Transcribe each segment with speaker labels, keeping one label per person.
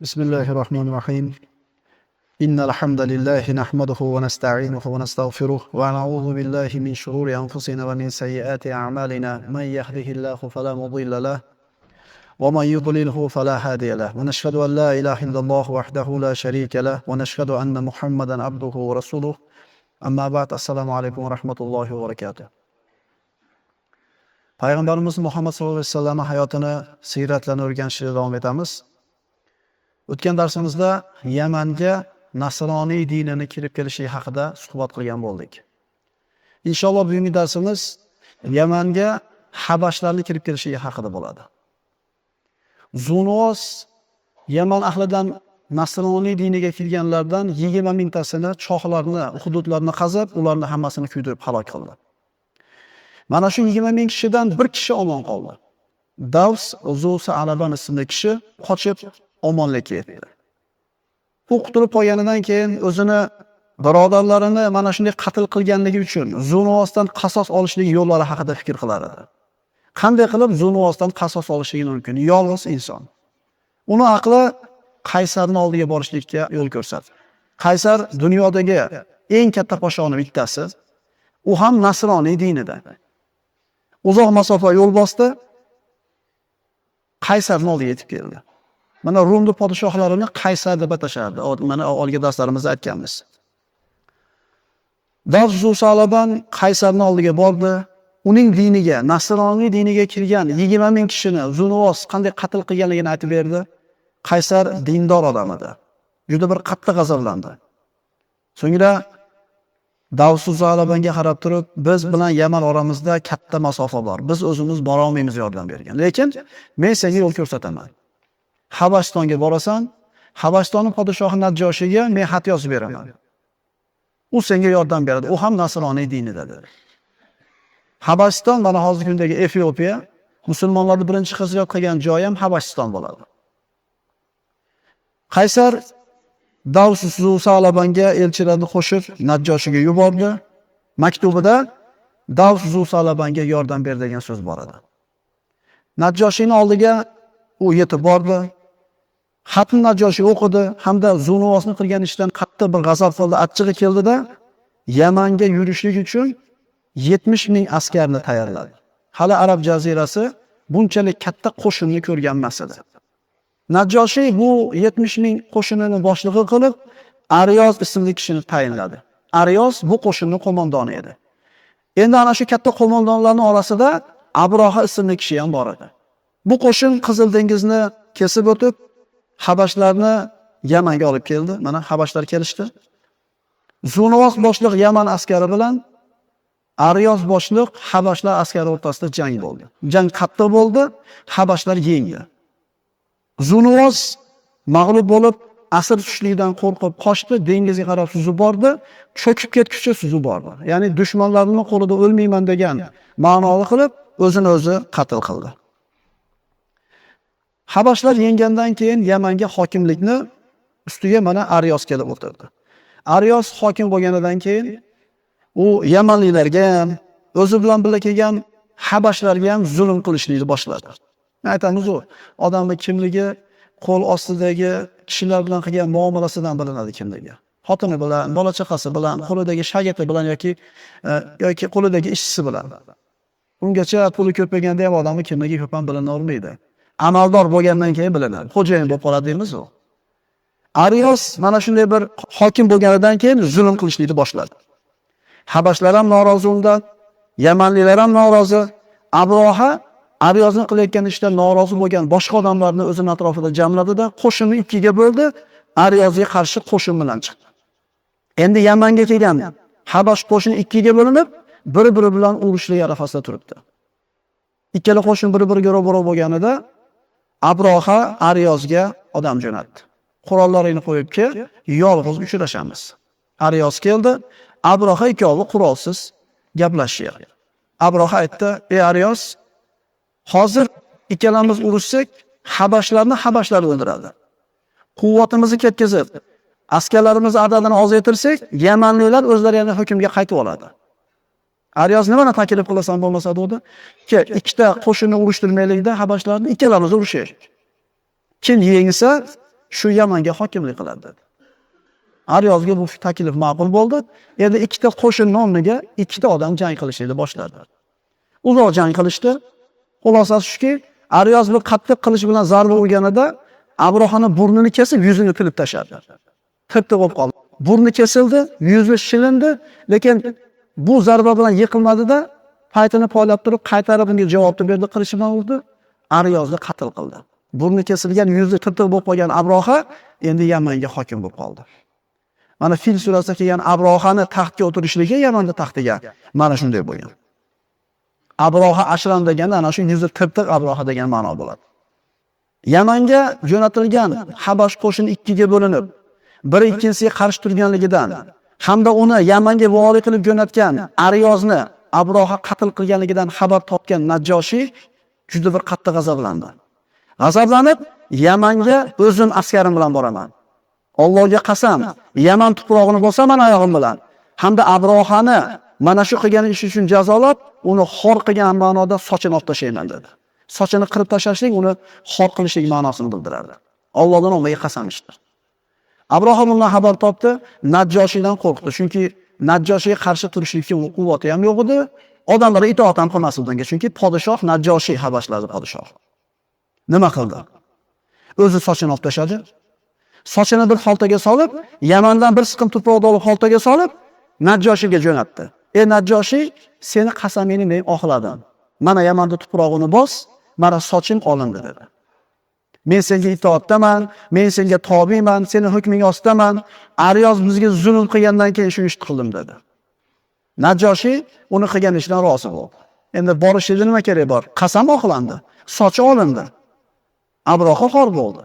Speaker 1: بسم الله الرحمن الرحيم إن الحمد لله نحمده ونستعينه ونستغفره ونعوذ بالله من شرور أنفسنا ومن سيئات أعمالنا من يهده الله فلا مضل له ومن يضلله فلا هادي له ونشهد أن لا إله إلا الله وحده لا شريك له ونشهد أن محمدا عبده ورسوله أما بعد السلام عليكم ورحمة الله وبركاته. Payg'ambarimiz Muhammad sallallohu alayhi vasallam hayotini, siyratlarini o'rganishda davom etamiz. O'tgan darsimizda Yamanga Nasroniy dinini kirib kelishi haqida suhbat qilgan bo'ldik. Inshaalloh bugungi darsimiz Yamanga Habashlarning kirib kelishi haqida bo'ladi. Zunvos Yaman ahlidan Nasroniy diniga kirganlardan 20 mingtasini chohlarni, hududlarni qazib, ularni hammasini kuydirib halok qildi. Mana shu 20 ming kishidan bir kishi omon qoldi. Davs Zusa Alaban ismli kishi qochib omonlikka yetdi. U qutulib qolganidan keyin o'zini birodarlarini mana shunday qatl qilganligi uchun Zunvosdan qasos olishlik yo'llari haqida fikr qilar edi. Qanday qilib Zunvosdan qasos olishligi mumkin? Yolg'iz inson. Uni aqli Qaysarning oldiga borishlikka yo'l ko'rsatdi. Qaysar dunyodagi eng katta podshohning bittasi. U ham Nasroniy dinida. Uzoq masofa yo'l bosdi. Qaysarning oldiga yetib keldi. Mana Rumni podshohlarini Qaysar deb atashardi. Mana olgan darslarimizda aytganmiz. Davzu Salaban Qaysarning oldiga bordi. Uning diniga, Nasroniy diniga kirgan 20 ming kishini Zunvos qanday qatl qilganligini aytib berdi. Qaysar dindor odam edi. Juda bir qattiq g'azablandi. So'ngra Davsu Zalabanga qarab turib, biz bilan Yaman oramizda katta masofa bor. Biz o'zimiz bora olmaymiz yordam bergan. Lekin men senga yo'l ko'rsataman. Habashtonga borasan, Habashtonning podshohi Najjoshiga men xat yozib beraman. U senga yordam beradi. U ham Nasroniy dinidadir. Habashton mana hozirgi kundagi Efiopiya, musulmonlarning birinchi hijrat qilgan joyi ham Habashton bo'ladi. Qaysar Davsu Salabanga elchilarni qo'shib Najjoshiga yubordi. Maktubida Davsu Salabanga yordam ber degan so'z bor edi. Najjoshining oldiga u yetib bordi. Xatni Najjoshi o'qidi hamda Zunvosni qilgan ishdan qattiq bir g'azab qildi, achchig'i keldida Yamanga yurishlik uchun 70 ming askarni tayyorladi. Hali Arab jazirasi bunchalik katta qo'shinni ko'rgan emas edi. Najjoshi bu 70 ming qo'shinini boshlig'i qilib, Ariyoz ismli kishini tayinladi. Ariyoz bu qo'shinning qo'mondoni edi. Endi ana shu katta qo'mondonlarning orasida Abroha ismli kishi ham bor edi. Bu qo'shin Qizil dengizni kesib o'tib, Habashlarni Yamanga olib keldi. Mana Habashlar kelishdi. Zunvos boshliq Yaman askari bilan Ariyoz boshliq Habashlar askari o'rtasida jang bo'ldi. Jang qattiq bo'ldi, Habashlar yengdi. Zunvos mag'lub bo'lib, asir tushlikdan qo'rqib qochdi, dengizga qarab suzib bordi, cho'kib ketguncha suzib bordi. Ya'ni dushmanlarining qo'lida o'lmayman degan ma'noni qilib, o'zini o'zi qatl qildi. Habashlar yenggandan keyin Yamanga hokimlikni ustiga mana Ariyoz kelib o'tirdi. Ariyoz hokim bo'lganidan keyin u Yamanliklarga ham, o'zi bilan birga kelgan Habashlarga ham zulm qilishni boshladi. Aytamiz u odamning kimligi qo'l ostidagi kishilar bilan qilgan muomalasidan bilinadi kimligi. Xotini bilan, bola chaqasi bilan, qo'lidagi shagirdi bilan yoki qo'lidagi ishchisi bilan. Ungacha puli ko'payganda ham odamning kimligi ko'p ham bilinavermaydi. Amaldor bo'lgandan keyin bilinadi. Xo'jayin bo'lib qoladi deymiz u. Ariyoz mana shunday bir hokim bo'lganidan keyin zulm qilishni boshladi. Habashlar ham norozi undan, Yamanliklar ham norozi. Abroha Ariyozning qilayotgan ishdan norozi bo'lgan boshqa odamlarni o'zining atrofida jamladi-da, qo'shinni ikkiga bo'ldi, Ariyozga qarshi qo'shin bilan chiqdi. Endi Yamanga kelgan Habash qo'shini ikkiga bo'linib, bir-biri bilan urushlik arafasida turibdi. Ikkala qo'shin bir-biriga ro'baro bo'lganida Abroha Ariyozga odam jo'natdi. Qurollaringni qo'yib kel, yolg'iz uchrashamiz. Ariyoz keldi, Abroha ikkovi qurolsiz gaplashyapti. Abroha aytdi: "Ey Ariyoz, hozir ikkalamiz urushsak, Habashlar o'ldiradi. Quvvatimizni ketkazib, askarlarimiz adadini ozaytirsak, Yamanliklar o'zlari yana hukmga qaytib oladi. Ariyoz nimani taklif qilasan bo'lmasa dedi. Ke ikkita qo'shinni urushtirmaylikda Habashlarni ikkalamiz urushaylik. Kim yengsa, shu Yamanga hokimlik qiladi dedi. Aryozga bu taklif ma'qul bo'ldi. Endi ikkita qo'shinning o'rniga ikkita odam jang qilishni boshladi. Uzoq jang qilishdi. Xulosasi shuki, Aryoz bir qattiq qilich bilan zarba urganida Abrohaning burnini kesib, yuzini tilib tashladi. Tirtiq bo'lib qoldi. Burni kesildi, yuzi shilindi, lekin bu zarba bilan yiqilmadi-da, paytini poylab turib, qaytarib unga javob berdi, qilichi bilan urdi. Aryozni qatl qildi. Burni kesilgan, yuzi tirtiq bo'lib qolgan Abroha endi Yamanga hokim bo'lib qoldi. Mana Fil surasida kelgan Abrohani taxtga o'tirishligi Yamanda taxtiga mana shunday bo'lgan. Abroha Ashram deganda ana shu yuzi tirtiq Abroha degan ma'no bo'ladi. Yamanga jo'natilgan Habash qo'shini ikkiga bo'linib, biri ikkinchisiga qarshi turganligidan hamda uni Yamanga vali qilib jo'natgan Aryozni Abroha qatl qilganligidan xabar topgan Najjoshi juda bir qattiq g'azablandi. G'azablanib, Yamanga o'zim askarim bilan boraman. Allohga qasam, Yaman tuprog'ini bosaman oyog'im bilan. Hamda Abrohani mana shu qilgan ishi uchun jazolab, uni xor qilgan ma'noda sochini olib tashlayman dedi. Sochini qirib tashlashlik uni xor qilishlik ma'nosini bildirardi. Allohdan olmaga qasam ichdi. Abroha bundan xabar topdi, Najjoshidan qo'rqdi. Chunki Najjoshiga qarshi turishlikka quvvati ham yo'q edi. Odamlar itoat ham qilmasdi unga, chunki podshoh Najjoshi Habashlarning podshohi. Nima qildi? O'zi sochini olib tashladi. Sochini bir xaltaga solib, Yamandan bir siqim tuproqni olib xaltaga solib, Najjoshiga jo'natdi. Najjoshi, seni qasamingni men oqladim. Mana Yamanda tuprog'ini bos, mana sochim olindi dedi. Men senga itoatdaman, men senga tobiman, seni hukming ostidaman. Aryoz bizga zulm qilgandan keyin shu ishni qildim dedi. Najjoshi uni qilgan ishdan rozi bo'ldi. Endi borishida nima kerak bor? Qasam oqlandi, sochi olindi. Abroha xor bo'ldi.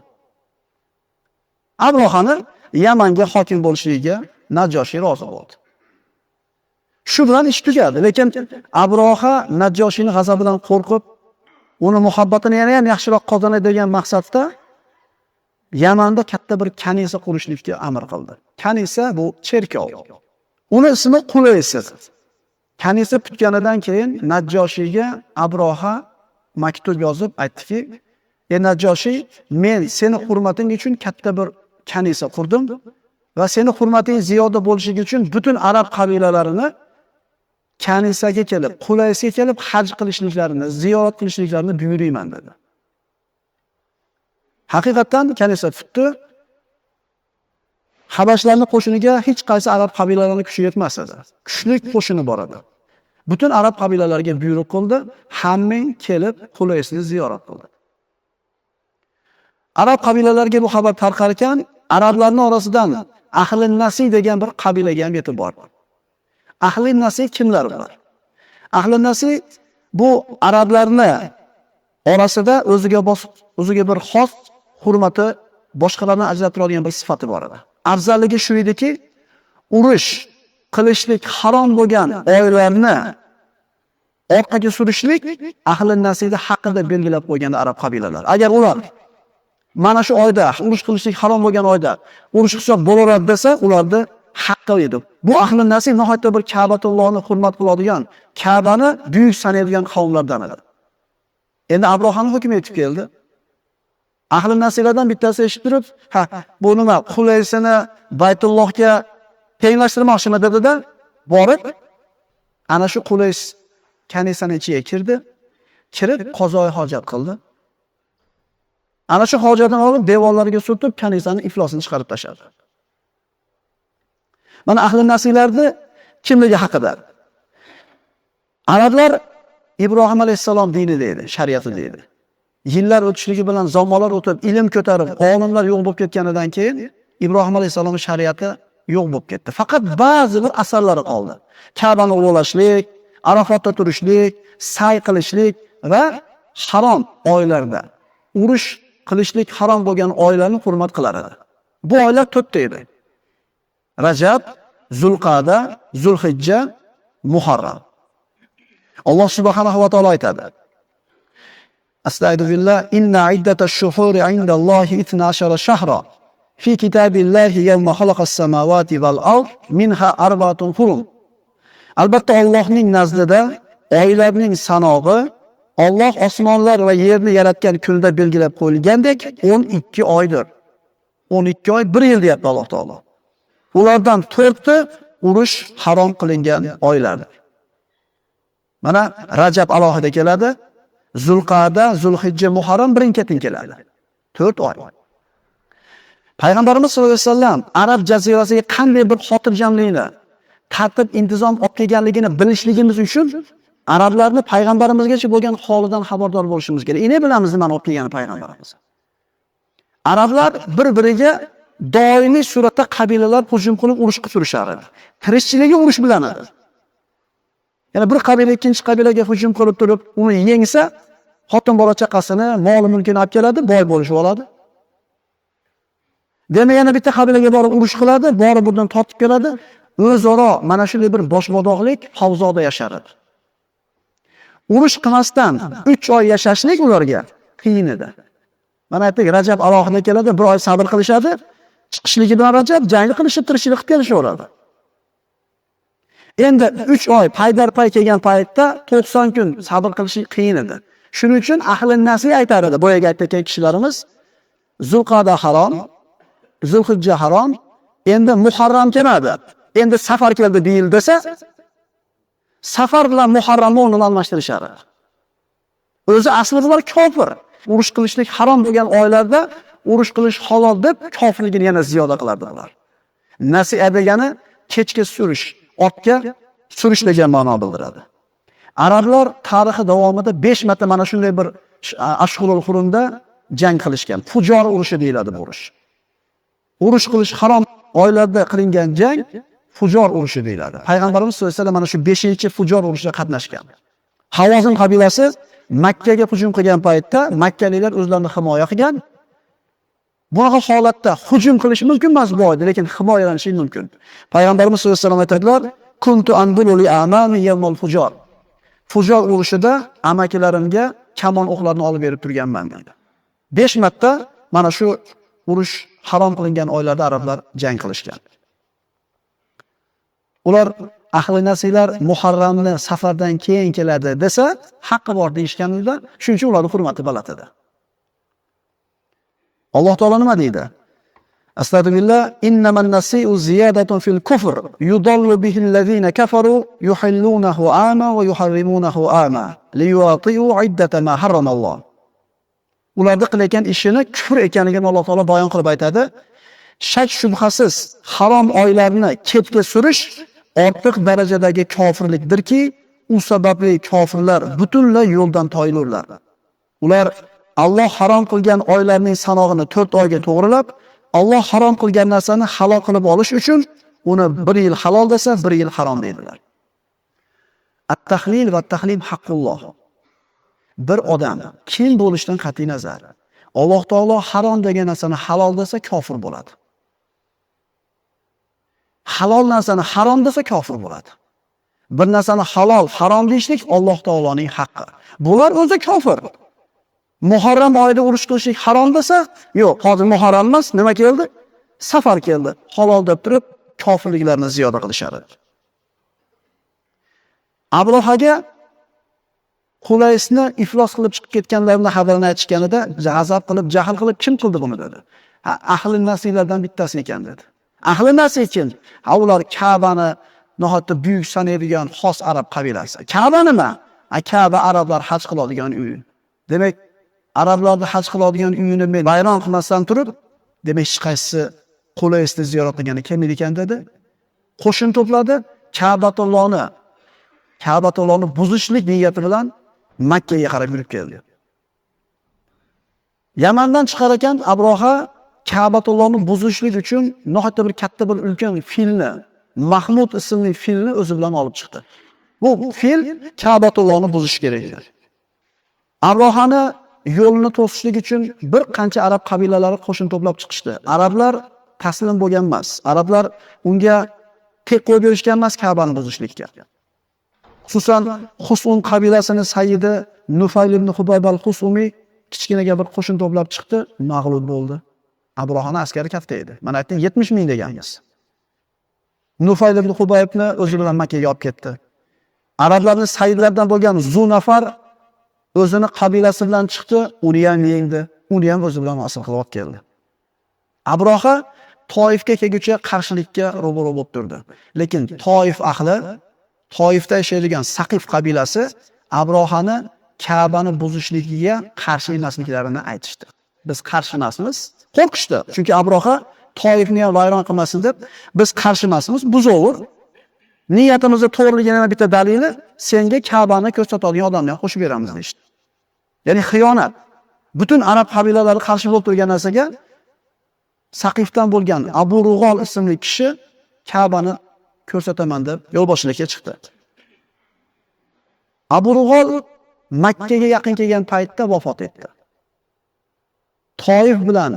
Speaker 1: Abrohani Yamanga hokim bo'lishligiga Najjoshi rozi bo'ldi. Shu bilan ish tugadi, lekin Abroha Najjoshining g'azabidan qo'rqib, uni muhabbatini yana ham yaxshiroq qozonay degan maqsadda Yamanda katta bir kanisa qurishlikka amr qildi. Kanisa bu cherkov. Uni ismi Qulays. Kanisa bitganidan keyin Najjoshiga Abroha maktub yozib aytdiki, Najjoshi, men seni hurmating uchun katta bir kanisa qurdim va seni hurmating ziyoda bo'lishligi uchun butun arab qabilalarini kanisaga kelib, Qulaysga kelib haj qilishliklarini, ziyorat qilishliklarini buyurayman dedi. Haqiqatan kanisa tutdi. Habashlarning qo'shiniga hech qaysi arab qabilalarining kuchi yetmas edi. Kuchli qo'shini bor edi. Butun arab qabilalariga buyruq qildi, hammang kelib Qulaysni ziyorat qildi. Arab qabilalariga bu xabar tarqar ekan, arablarning orasidan Ahli Nasi degan bir qabilaga ham yetib bordi. Ahli Nasi kimlar ular? Ahli Nasi bu arablarning orasida o'ziga bir xos hurmati, boshqalardan ajrattiradigan bir sifati bor edi. Afzalligi shu ediki, urush qilishlik harom bo'lgan oylarni orqaga surishlik Ahli Nasida haqida belgilab qo'ygan arab qabilalari. Agar ular mana shu oyda urush qilishlik harom bo'lgan oyda urush hisob bo'laveradi desa, ularni haqqi edi. Bu Ahli Nasib nihoyatda bir Ka'batullohni hurmat qiladigan, Ka'bani buyuk sanaydigan qavmlardan edi. Endi Abrohaning hukmi yetib keldi. Ahli Nasiblardan bittasi eshitib turib, bu nima? Qulaysini Baytullohga tenglashtirmoqchimi dedi-da, borib ana shu Qulays kanisaning ichiga kirdi. Kirib qazoi hojat qildi. Ana shu hojatni olib devorlariga surtib, kanisaning iflosini chiqarib tashladi. Mana Ahli Nasiblarni kimligi haqida. Arablar Ibrohim alayhisalom dini deydi, shariati deydi. Yillar o'tishligi bilan zamonlar o'tib, ilm ko'tarib, olimlar yo'q bo'lib ketganidan keyin Ibrohim alayhisalomning shariati yo'q bo'lib ketdi. Faqat ba'zi bir asarlari qoldi. Ka'bani ulug'lashlik, Arafotda turishlik, sa'y qilishlik va harom oylarda urush qilishlik harom bo'lgan oylarni hurmat qilar edi. Bu oylar 4 ta edi. Rajab, Zulqa'da, Zulhijja, Muharram. Alloh subhanahu va taolo aytadi: Astagfirullah, inna iddatash shuhuri 'indallahi 12 shahra fi kitabillahi yawma khalaqas samawati wal ard minha arba'atun hurum. Albatta Allohning nazdida oylarning sanog'i Alloh osmonlar va yerni yaratgan kunda belgilab qo'yilgandek 12 oydir. 12 oy, 1 yil deyapti Alloh taolo. Ulardan 4ti urush harom qilingan oylardir. Mana Rajab alohida keladi, Zulqa'da, Zulhijja, Muharram birin-ketin keladi. 4 oy. Payg'ambarimiz sollallohu alayhi vasallam Arab jazirasiga qanday bir xotirjamlikni, tartib, intizom olib kelganligini bilishligimiz uchun arablarni payg'ambarimizgacha bo'lgan holidan xabardor bo'lishimiz kerak. Ine bilamiz nimani olib kelgani payg'ambarimiz. Arablar bir-biriga doimiy suratda qabilalar hujum qilib urush qilib turishar edi. Tirikchiligi urush bilan edi. Yana bir qabila ikkinchi qabilaga hujum qilib turib, uni yengsa, xotin bola chaqasini, mol mulkini olib keladi, boy bo'lishib oladi. Demak, yana bitta qabilaga borib urush qiladi, borib bundan tortib keladi. O'zaro mana shunday bir boshbodoqlik havzoda yashar edi. Urush qilmasdan 3 oy yashashlik ularga qiyin edi. Mana aytdik, Rajab alohida keladi, 1 oy sabr qilishadi. Chiqishligidan Rajab jang qilishib tirishlik qilib kelishaveradi. Endi 3 oy paydarpay kelgan paytda 90 kun sabr qilish qiyin edi. Shuning uchun ahli nasiy aytar edi, boyaga aytgan kishilarimiz, Zulqa'da harom, Zulhijja harom, endi Muharram keladi. Endi safar keldi deyil desa, safar bilan Muharramni o'rnini almashtirishar. O'zi aslida ular kofir. Urush qilishlik harom bo'lgan oylarda urush qilish halol deb kofirligini yana ziyoda qilardilar. Nasiy degani kechga surish, ortga surish degan ma'no bildiradi. Arablar tarixi davomida 5 marta mana shunday bir ashhurul hurumda jang qilishgan. Fujor urushi deyiladi bu urush. Urush qilish harom oylarda qilingan jang Fujor urushi deyiladi. Payg'ambarimiz sollallohu alayhi vasallam mana shu 5-Fujor urushida qatnashgan. Havozin qabilasi Makkaga hujum qilgan paytda makkaliklar o'zlarini himoya qilgan. Bunaqa holatda hujum qilish mumkin emas bu oyda, lekin himoyalanish mumkin. Payg'ambarimiz sollallohu alayhi vasallam aytadilar: "Kuntu anbulu li amami yawmal fujor." Fujor urushida amakilarimga kamon o'qlarni olib berib turganman dedi. 5 marta mana shu urush harom qilingan oylarda arablar jang qilishgan. Ular ahli nasiylar Muharramni safardan keyin keladi desa, haqqi bor deyishganida, shuning uchun ularning hurmati baland edi. Alloh taolo nima deydi? Astagfirullah, innaman nasi'u ziyadatun fil kufr, yudallu bihi allazina kafaru yuhillunahu ama va yuharrimunahu ama, liyuati'u iddata ma harramalloh. Ularda qilayotgan ishini kufr ekanligini Alloh taolo bayon qilib aytadi. Shak shubhasiz harom oylarni chetga surish ortiq darajadagi kofirlikdirki, u sababli kofirlar butunlay yo'ldan toyilurlar. Ular Alloh harom qilgan oylarning sanog'ini 4 oyga to'g'rilab, Alloh harom qilgan narsani halol qilib olish uchun uni 1 yil halol desa, 1 yil harom deydilar. At-tahlil va at-tahrim haqqulloh. Bir odam kim bo'lishdan qat'iy nazar, Alloh taolo harom degan narsani halol desa kofir bo'ladi. Halol narsani harom desa kofir bo'ladi. Bir narsani halol, harom deyishlik Alloh taoloning haqqi. Bular o'zi kofir. Muharram oyida urush qilishlik harom desa, yo'q, hozir Muharram emas, nima keldi? Safar keldi. Halol deb turib kofirliklarni ziyoda qilishadi. Abrohaga Qulaysni iflos qilib chiqib ketganlarni xabarini aytishganida, g'azab qilib, jahl qilib kim qildi buni dedi. Ahli nasiylardan bittasi ekan dedi. Ahli nasiy kim? Ular Ka'bani nihoyatda buyuk sanaydigan xos arab qabilasi. Ka'ba nima? Ka'ba arablar haj qiladigan uy. Demak, arablarning haj qiladigan uyini men bayram qilmasdan turib, demak hech qaysi Qulaysni ziyorat qilgani kim ekan dedi. Qo'shin to'pladi, Ka'batullohni buzishlik niyati bilan Makkaga qarab yurib keldi. Yamandan chiqar ekan Abroha Ka'batullohni buzishlik uchun nihoyatda bir katta bir ulkan filni, Mahmud ismli filni o'zi bilan olib chiqdi. Bu fil Ka'batullohni buzish kerak edi. Abrohani yo'lini to'sishlik uchun bir qancha arab qabilalari qo'shin to'plab chiqishdi. Arablar taslim bo'lgan emas. Arablar unga tek qo'yib berishgan emas Ka'bani buzishlikka. Xususan Husun qabilasining sayyidi Nufayl ibn Hubayb al-Husumi kichkinaga bir qo'shin to'plab chiqdi, mag'lub bo'ldi. Abrohaning askari katta edi. Mana aytdim 70 ming deganmiz. Nufayl ibn Hubaybni o'zi bilan Makkaga olib ketdi. Arablarning sayyidlaridan bo'lgan Zunafar o'zini qabilasi bilan chiqdi, uni ham yengdi, uni ham o'zi bilan asl qilib olib keldi. Abroha Toifga kelguncha qarshilikka ro'baro bo'lib turdi. Lekin Toif ahli, Toifda yashaydigan Saqif qabilasi Abrohani Ka'bani buzishligiga qarshi emasliklarini aytishdi. Biz qarshi emasmiz, qo'rqishdi. Chunki Abroha Toifni ham vayron qilmasin deb, biz qarshi emasmiz, buzover. Niyatimizda to'g'riligini yana bitta dalili, senga Ka'bani ko'rsatadigan odamni ham qo'shib beramiz deydi. Ya'ni xiyonat. Butun arab qabilalari qarshi bo'lib turgan narsaga Saqifdan bo'lgan Abu Rug'ol ismli kishi Ka'bani ko'rsataman deb yo'l boshiga chiqdi. Abu Rug'ol Makka ga yaqin kelgan paytda vafot etdi. Toif bilan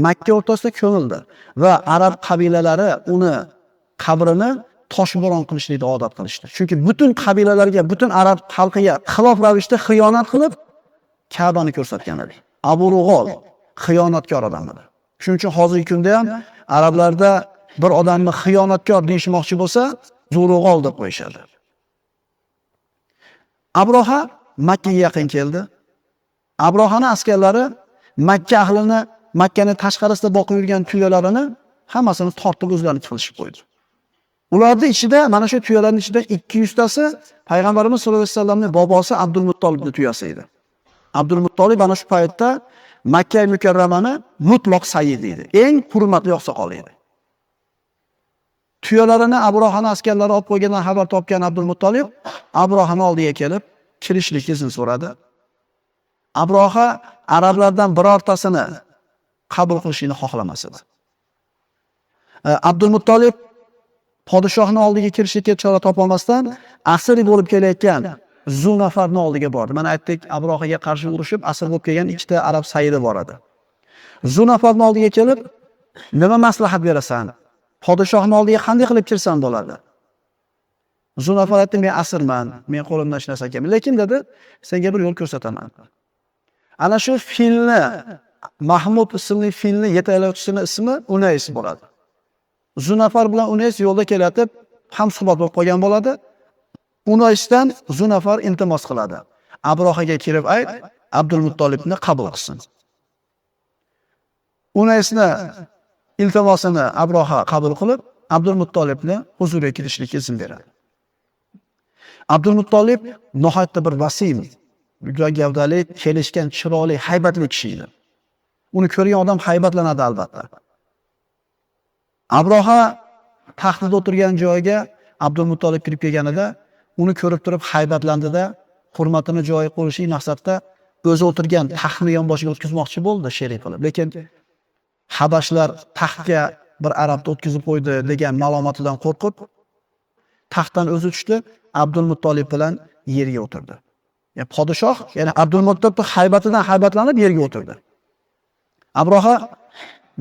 Speaker 1: Makka o'rtasida ko'mildi va arab qabilalari uni qabrini toshbo'ron qilishlikni odat qilishdi. Chunki butun qabilalarga, butun arab xalqiga xilof ravishda xiyonat qilib Ka'bani ko'rsatgan edi. Abu Rug'ol xiyonatkor odam edi. Shuning uchun hozirgi kunda ham arablarda bir odamni xiyonatkor deyishmoqchi bo'lsa, Zurug'ol deb qo'yishadi. Abroha Makka ga yaqin keldi. Abrohani askarlari Makka ahlini, Makkani tashqarisida boqib yurgan tuyalarini hammasini tortib o'zlarini qilishib qo'ydi. Ularning ichida, mana shu tuyalarning ichida 200 tasi Payg'ambarimiz sollallohu alayhi vasallamning bobosi Abdul Muttolibning tuyasi edi. Abdul Muttolib ana shu paytda Makka mukarramani mutlaq sayyid edi. Eng hurmatli oqsoqol edi. Tuyalarini Abrohani askarlari olib qo'ygandan xabar topgan Abdul Muttolib Abrohani oldiga kelib, kirishlikni izn so'radi. Abroha arablardan birortasini qabul qilishini xohlamas edi. Abdul Muttolib podshohning oldiga kirishga chora topolmasdan asiri bo'lib kelayotgan Zunafarning oldiga bordi. Mana aytdik, Abrohaga qarshi urushib asir bo'lib kelgan ikkita arab sayyidi bor edi. Zunafarning oldiga kelib, nima maslahat berasan? Podshohning oldiga qanday qilib kirsam bo'ladi? Zunafar aytdi, men asirman, men qo'limdan hech narsa kelmaydi. Lekin dedi, senga bir yo'l ko'rsataman. Ana shu filni, Mahmud ismli filni yetaklovchisining ismi Unays bo'ladi. Zunafar bilan Unays yo'lda kelayotib, ham suhbat bo'lib qolgan bo'ladi. Unaysdan Zunafar iltimos qiladi. Abrohaga kirib ayt, Abdul Muttolibni qabul qilsin. Unaysni iltimosini Abroha qabul qilib, Abdul Muttolibni huzuriga kirishlikka izn beradi. Abdul Muttolib nihoyatda bir vasim, juda gavdali, kelishgan, chiroyli, haybatli kishi edi. Uni ko'rgan odam haybatlanadi albatta. Abroha taxtida o'tirgan joyiga Abdul Muttolib kirib kelganida, uni ko'rib turib haybatlandi-da, hurmatini joyiga qo'yish maqsadda o'zi o'tirgan taxtni yonboshiga o'tkazmoqchi bo'ldi sherik qilib. Lekin Habashlar taxtga bir arabni o'tkazib qo'ydi degan ma'lumotdan qo'rqib, taxtdan o'zi tushdi, Abdul Muttolib bilan yerga o'tirdi. Ya'ni podshoh, ya'ni Abdul Muttolib haybatidan haybatlanib yerga o'tirdi. Abroha,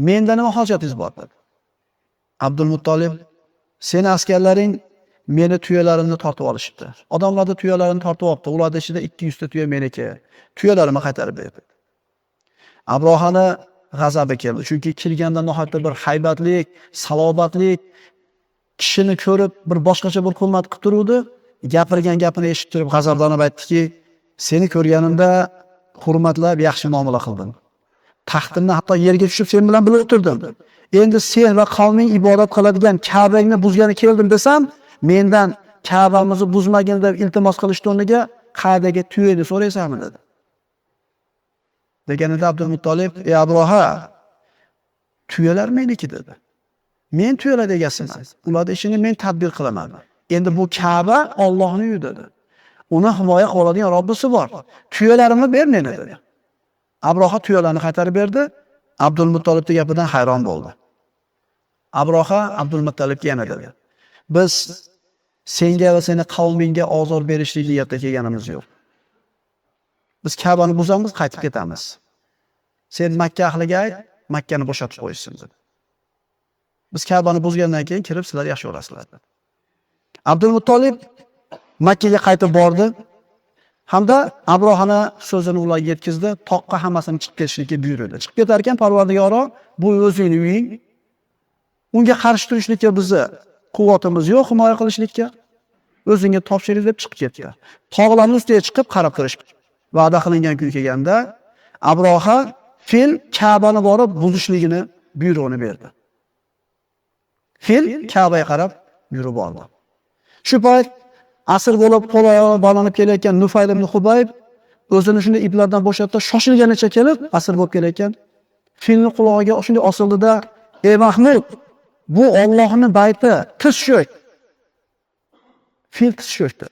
Speaker 1: menda nima hojatingiz bor dedi. Abdul Muttolib, seni askarlaring meni tuyalarimni tortib olishibdi. Odamlarda tuyalarini tortib olibdi. Ularning ichida 200 ta tuya meniki. Tuyalarimni qaytarib berdi. Abrohani g'azabi keldi. Chunki kirganda nihoyatda bir haybatlik, salobatlik, kishini ko'rib bir boshqacha bir hurmat qilib turuvdi. Gapirgan gapini eshitib turib g'azablanib aytdiki, seni ko'rganimda hurmatlab yaxshi muomala qildim. Taxtimni hatto yerga tushib sen bilan birga o'tirdim. Endi sen va qavming ibodat qiladigan Ka'bangni buzgani keldim desam, mendan Ka'bamizni buzmagin deb iltimos qilish o'rniga qayerdagi tuyani so'raysanmi dedi. Deganida Abdul Muttolib, "Ey Abroha, tuyalar meniki" dedi. "Men tuyalar egasiman. Ularning ishini men tadbir qilaman. Endi bu Ka'ba Allohning uyi" dedi. "Uni himoya qiladigan Robbisi bor. Tuyalarimni ber meni" dedi. Abroha tuyalarni qaytarib berdi. Abdul Muttolibning gapidan hayron bo'ldi. Abroha Abdul Muttolibga yana dedi: "Biz senga va seni qavmingga ozor berishlik niyatda kelganimiz yo'q. Biz Ka'bani buzamiz, qaytib ketamiz. Sen Makka ahliga ayt, Makkani bo'shatib qo'ysin" dedi. "Biz Ka'bani buzgandan keyin kirib sizlar yaxshi bo'lasizlar" dedi. Abdul Muttolib Makkaga qaytib bordi. Hamda Abrohani so'zini ularga yetkazdi, toqqa hammasini chiqib ketishlikka buyurdi. Chiqib ketar ekan, Parvardigoro, bu o'zingning uying. Unga qarshi turishlikka bizni quvvatimiz yo'q, himoya qilishlikka. O'zingga topshiring deb chiqib ketdi. Tog'larning ustiga chiqib qarab turish va'da qilingan kun kelganda Abroha fil Ka'bani borib buzishligini buyrug'ini berdi. Fil Ka'baga qarab yurib oldi. Shu payt asr bo'lib qo'l-oyog'i bog'lanib kelayotgan Nufayl ibn Hubayb o'zini shunday iplardan bo'shatdi, shoshilganicha kelib, asr bo'lib kelayotgan filni qulog'iga shunday osildi-da, "Ey Mahmud, bu Allohning bayti, tiz cho'k." Fil tiz cho'kdi.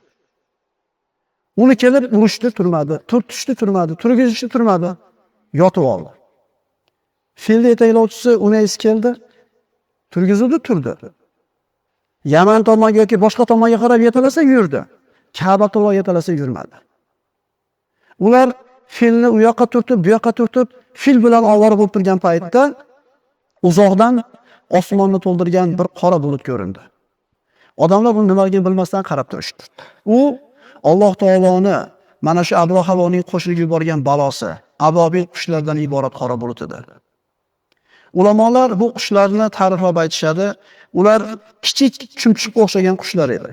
Speaker 1: Uni kelib urishdi, turmadi, turtishdi, turmadi, turgizishdi, turmadi, yotib oldi. Filning yetaklovchisi Unays keldi, turgizdi, turdi. Yaman tomonga yoki boshqa tomonga qarab yetalasa yurdi. Ka'batulloh yetalasa yurmadi. Ular filni u yoqqa turtib, bu yoqqa turtib, fil bilan ovora bo'lib turgan paytda uzoqdan osmonni to'ldirgan bir qora bulut ko'rindi. Odamlar buni nimaligini bilmasdan qarab turishdi. U Alloh taoloni mana shu Abrohavoning qo'shilib yuborgan balosi, abobil qushlardan iborat qora bulut edi. Ulamolar bu qushlarni ta'riflab aytishadi. Ular kichik chumchuqqa o'xshagan qushlar edi.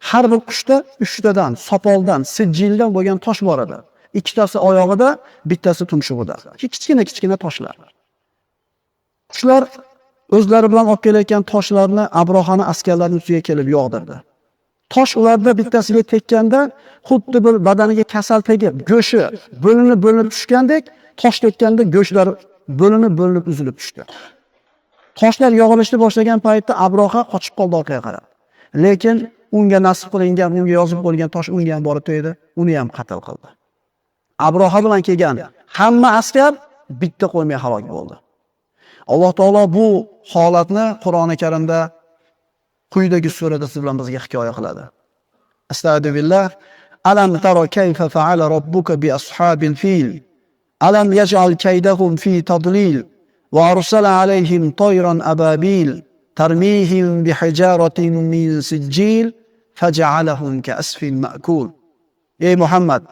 Speaker 1: Har bir qushda 3 tadan, sopoldan, sijildan bo'lgan tosh bor edi. Ikkitasi oyog'ida, bittasi tumshug'ida. Kichkina toshlar. Qushlar o'zlari bilan olib kelayotgan toshlarni Abrohani askarlarining ustiga kelib yog'dirdi. Tosh ularda bittasiga tekkanda, xuddi bir badaniga kasal tegib, go'shi bo'linib tushgandek, tosh tekkanda go'shlar bo'linib uzilib tushdi. Toshlar yog'ilishni boshlagan paytda Abroha qochib qoldi orqaga qarab. Lekin unga nasib qilingan, unga yozib qo'yilgan tosh unga ham borib tegdi, uni ham qatl qildi. Abroha bilan kelgan hamma askar bitta qo'ymay halok bo'ldi. Alloh taolo bu holatni Qur'oni Karimda quyidagi surada siz bilan bizga hikoya qiladi. Astagfirullah. Alam taro kayfa fa'ala robbuka bi ashabil fil? Alam yaj'al kaydahum fi tadlil wa arsala alayhim tayran ababil tarmihim bi hijaratin min sijil faj'alahum ka'asfin ma'kul. Ey Muhammad,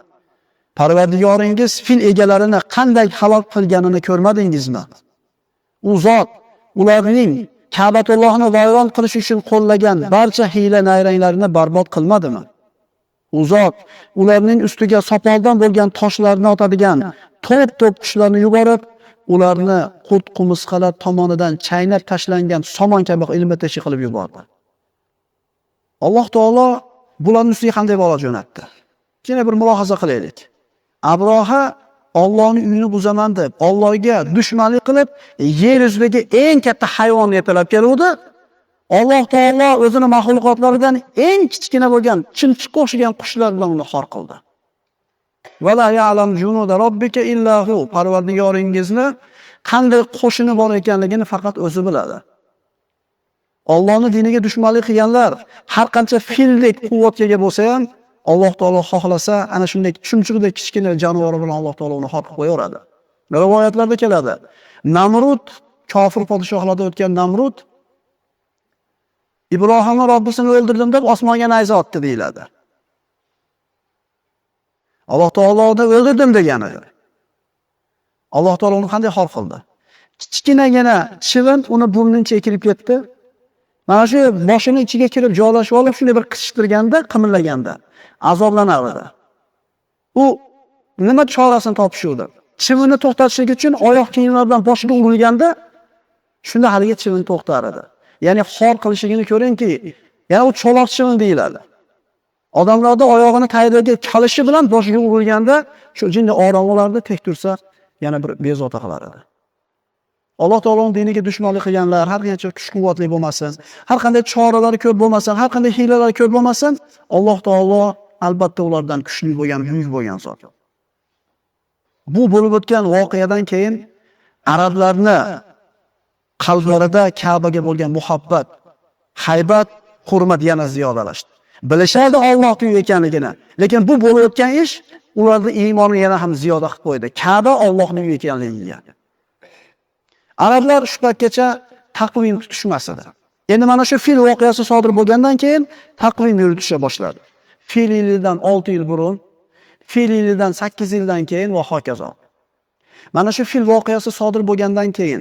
Speaker 1: Parvardigoringiz fil egalarini qanday halok qilganini ko'rmadingizmi? U zot ularning Ka'batullohni vayron qilish uchun qo'llagan barcha hiyla-nayranglarini barbod qilmadimi? U zot ularning ustiga sopoldan bo'lgan toshlarni otadigan to'p qushlarni yuborib, ularni qurt-qumursqalar tomonidan chaynab tashlangan somon kabi ilma-teshik qilib yubordi. Alloh taolo bularning ustiga qanday balo jo'natdi? Yana bir mulohaza qilaylik. Abroha Allohning uyini buzaman deb, Allohga dushmanlik qilib, yer yuzidagi eng katta hayvonni yetalab keluvdi. Alloh taolo o'zini mahluqotlaridan eng kichkina bo'lgan chumchuqqa o'xshagan qushlar bilan uni xor qildi. Va la ya'lam junuda robbika illa hu. Parvardigoringizni qanday qo'shini bor ekanligini faqat o'zi biladi. Allohning diniga dushmanlik qilganlar har qancha fildek quvvatga ega bo'lsa ham, Alloh taolo xohlasa ana shunday chumchuqdek kichkina jonivor bilan Alloh taolo uni xor qilib qo'yaveradi. Rivoyatlarda keladi. Namrud, kofir podshohlarda o'tgan Namrud Ibrohimni Robbisini o'ldirdim deb osmonga nayza otdi deyiladi. Alloh taoloni o'ldirdim degan edi. Alloh taolo uni qanday xor qildi? Kichkinagina chivin uni burnining ichiga kirib ketdi. Mana shu boshining ichiga kirib joylashib olib, shunday bir qishtirganda, qimillaganda azoblanardi. U nima chorasini topishdi? Chivinni to'xtatish uchun oyoq kiyimlaridan boshiga urilganda, shunda haliga chivin to'xtar edi. Ya'ni xor qilishligini ko'ringki, yana u cho'loq chivin deyiladi. Odamlarda oyog'ini qaydaga kalishi bilan boshiga urilganda, shu jinni orom olardi, tek tursa yana bir bezovta qilar edi. Alloh taoloning diniga dushmanlik qilganlar har qancha kuch-quvvatli bo'lmasin, har qanday choralari ko'p bo'lmasin, har qanday hiylalari ko'p bo'lmasin, Alloh taolo albatta ulardan kuchli bo'lgan, buyuk bo'lgan zot. Bu bo'lib o'tgan voqeadan keyin arablarni qalblarida Ka'baga bo'lgan muhabbat, haybat, hurmat yana ziyodalashdi. Bilishadi Allohning ekanligini, lekin bu bo'lib o'tgan ish ularning iymonini yana ham ziyoda qilib qo'ydi. Ka'ba Allohning ekanligiga. Arablar shu paytgacha taqvim tutishmas edi. Endi mana shu fil voqeasi sodir bo'lgandan keyin taqvim yuritisha boshladi. Fil yilidan 6 yil burun, fil yilidan 8 yildan keyin va hokazo. Mana shu fil voqeasi sodir bo'lgandan keyin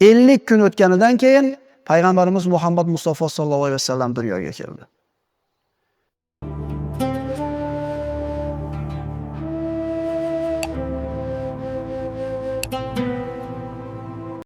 Speaker 1: 50 kun o'tganidan keyin payg'ambarimiz Muhammad Mustafa sallallohu alayhi vasallam dunyoga keldi.